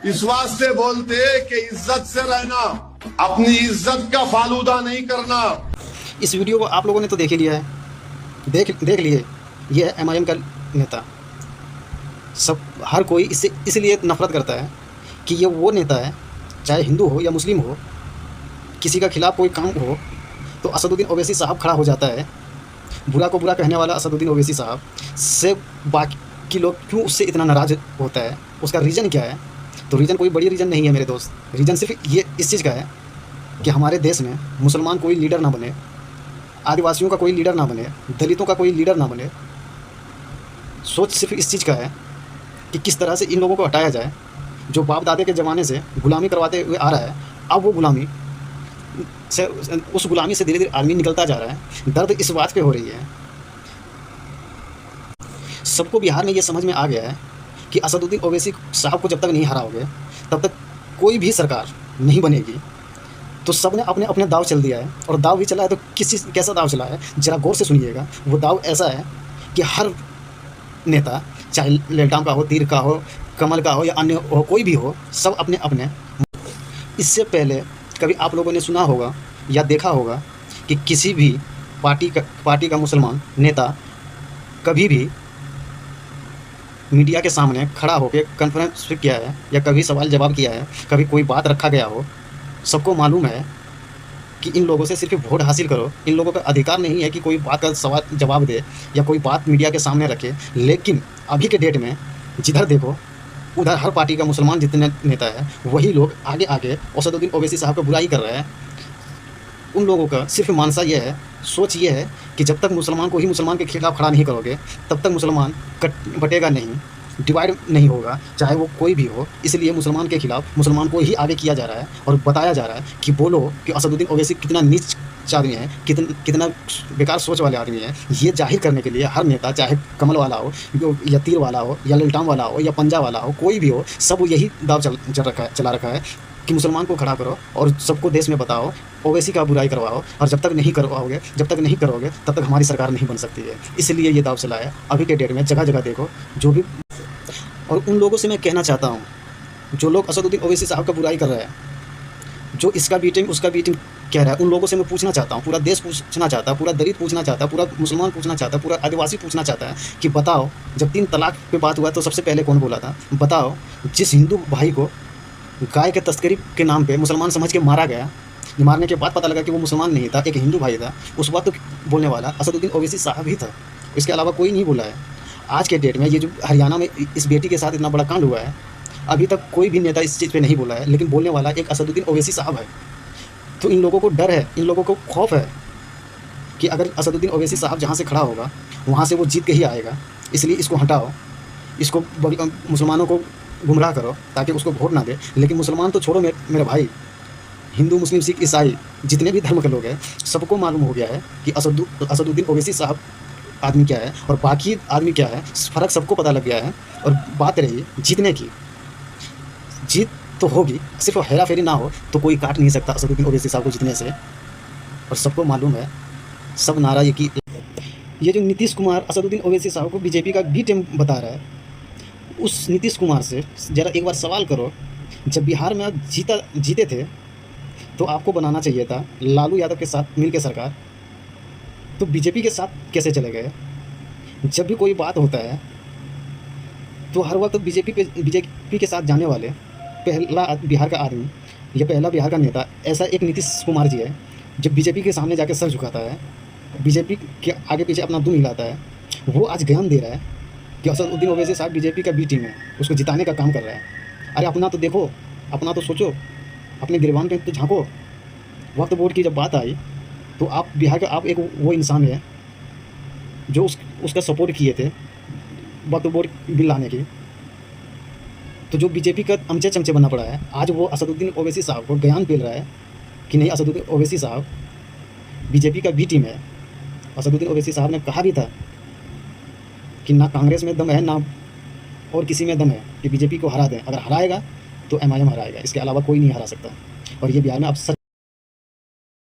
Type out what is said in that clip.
इस वास्ते बोलते कि इज्जत से रहना, अपनी इज्जत का फालूदा नहीं करना। इस वीडियो को आप लोगों ने तो देख ही लिया है, देख लिए। ये है एमआईएम का नेता। सब हर कोई इससे इसलिए नफरत करता है कि ये वो नेता है, चाहे हिंदू हो या मुस्लिम हो, किसी का खिलाफ कोई काम हो तो असदुद्दीन ओवैसी साहब खड़ा हो जाता है। बुरा को बुरा कहने वाला असदुद्दीन ओवैसी साहब से बाकी लोग क्यों उससे इतना नाराज़ होता है, उसका रीज़न क्या है? तो रीज़न कोई बड़ी रीज़न नहीं है मेरे दोस्त। रीज़न सिर्फ ये इस चीज़ का है कि हमारे देश में मुसलमान कोई लीडर ना बने, आदिवासियों का कोई लीडर ना बने, दलितों का कोई लीडर ना बने। सोच सिर्फ इस चीज़ का है कि किस तरह से इन लोगों को हटाया जाए। जो बाप दादे के ज़माने से गुलामी करवाते हुए आ रहा है, अब वो गुलामी से, उस गुलामी से धीरे धीरे आदमी निकलता जा रहा है। दर्द इस बात पे हो रही है, सबको बिहार में ये समझ में आ गया है कि असदुद्दीन ओवैसी साहब को जब तक नहीं हराओगे तब तक कोई भी सरकार नहीं बनेगी। तो सब ने अपने अपने दाव चल दिया है, और दाव भी चला है तो कैसा दाव चला है ज़रा गौर से सुनिएगा। वो दाव ऐसा है कि हर नेता, चाहे लेटाम का हो, तीर का हो, कमल का हो या अन्य हो, कोई भी हो, सब अपने अपने। इससे पहले कभी आप लोगों ने सुना होगा या देखा होगा कि किसी भी पार्टी का मुसलमान नेता कभी भी मीडिया के सामने खड़ा होकर कॉन्फ्रेंस किया है या कभी सवाल जवाब किया है, कभी कोई बात रखा गया हो? सबको मालूम है कि इन लोगों से सिर्फ वोट हासिल करो। इन लोगों का अधिकार नहीं है कि कोई बात का सवाल जवाब दे या कोई बात मीडिया के सामने रखे। लेकिन अभी के डेट में जिधर देखो उधर हर पार्टी का मुसलमान जितने नेता है वही लोग आगे आगे असदुद्दीन ओवैसी साहब का बुराई कर रहे हैं। उन लोगों का सिर्फ मानसा ये है, सोच ये है कि जब तक मुसलमान को ही मुसलमान के खिलाफ खड़ा नहीं करोगे तब तक मुसलमान बटेगा नहीं, डिवाइड नहीं होगा, चाहे वो कोई भी हो। इसलिए मुसलमान के खिलाफ मुसलमान को ही आगे किया जा रहा है और बताया जा रहा है कि बोलो कि असदुद्दीन ओवैसी कितना नीच आदमी है, कितना बेकार सोच वाले आदमी है। ये जाहिर करने के लिए हर नेता, चाहे कमल वाला हो या तीर वाला हो या ललटाम वाला हो या पंजा वाला हो, कोई भी हो, सब यही दाव चला रखा है कि मुसलमान को खड़ा करो और सबको देश में बताओ, ओवैसी का बुराई करवाओ। और जब तक नहीं करोगे तब तक हमारी सरकार नहीं बन सकती है। इसलिए ये दाव चला है। अभी के डेट में जगह जगह देखो जो भी। और उन लोगों से मैं कहना चाहता हूँ जो लोग असदुद्दीन ओवैसी साहब का बुराई कर रहे हैं, जो इसका बीटिंग उसका बीटिंग कह रहा है, उन लोगों से मैं पूछना चाहता हूँ, पूरा देश पूछना चाहता है, पूरा दलित पूछना चाहता है, पूरा मुसलमान पूछना चाहता है, पूरा आदिवासी पूछना चाहता है कि बताओ, जब 3 तलाक पे बात हुआ तो सबसे पहले कौन बोला था? बताओ, जिस हिंदू भाई को गाय के तस्करी के नाम पे मुसलमान समझ के मारा गया, मारने के बाद पता लगा कि वो मुसलमान नहीं था, एक हिंदू भाई था, उस बात तो बोलने वाला असदुद्दीन ओवैसी साहब ही था। इसके अलावा कोई नहीं बोला है। आज के डेट में ये जो हरियाणा में इस बेटी के साथ इतना बड़ा कांड हुआ है, अभी तक कोई भी नेता इस चीज़ पे नहीं बोला है, लेकिन बोलने वाला एक असदुद्दीन ओवैसी साहब है। तो इन लोगों को डर है, इन लोगों को खौफ है कि अगर असदुद्दीन ओवैसी साहब जहाँ से खड़ा होगा वहाँ से वो जीत के ही आएगा। इसलिए इसको हटाओ, इसको मुसलमानों को गुमराह करो ताकि उसको वोट ना दे। लेकिन मुसलमान तो छोड़ो मेरे भाई, हिंदू, मुस्लिम, सिख, ईसाई जितने भी धर्म के लोग हैं, सबको मालूम हो गया है कि असदुद्दीन ओवैसी साहब आदमी क्या है और बाकी आदमी क्या है। फ़र्क सबको पता लग गया है। और बात रही जीतने की, जीत तो होगी, सिर्फ हेरा फेरी ना हो तो कोई काट नहीं सकता असदुद्दीन ओवैसी साहब को जीतने से। और सबको मालूम है, सब नारा ये जो नीतीश कुमार असदुद्दीन ओवैसी साहब को बीजेपी का बी टीम बता रहा है, उस नीतीश कुमार से ज़रा एक बार सवाल करो, जब बिहार में आप जीते थे तो आपको बनाना चाहिए था लालू यादव के साथ मिल के सरकार, तो बीजेपी के साथ कैसे चले गए? जब भी कोई बात होता है तो हर वक्त बीजेपी के साथ जाने वाले पहला बिहार का आदमी या पहला बिहार का नेता ऐसा एक नीतीश कुमार जी है, जब बीजेपी के सामने जाकर सर झुकाता है, बीजेपी के आगे पीछे अपना दुम हिलाता है। वो आज ज्ञान दे रहा है कि असदुद्दीन ओवैसी साहब बीजेपी का बी टीम है, उसको जिताने का काम कर रहा है। अरे अपना तो देखो, अपना तो सोचो, अपने गिरबान पे तो झांको। वक्त वोट की जब बात आई तो आप बिहार का एक वो इंसान है जो उसका सपोर्ट किए थे वक्त वोट बिल लाने की। तो जो बीजेपी का अमचे चमचे बनना पड़ा है, आज वो असदुद्दीन ओवैसी साहब को ज्ञान पेल रहा है कि नहीं, असदुद्दीन ओवैसी साहब बीजेपी का बी टीम है। असदुद्दीन ओवैसी साहब ने कहा भी था कि ना कांग्रेस में दम है ना और किसी में दम है कि बीजेपी को हरा दें। अगर हराएगा तो एमआईएम हराएगा, इसके अलावा कोई नहीं हरा सकता। और ये बिहार में अब सच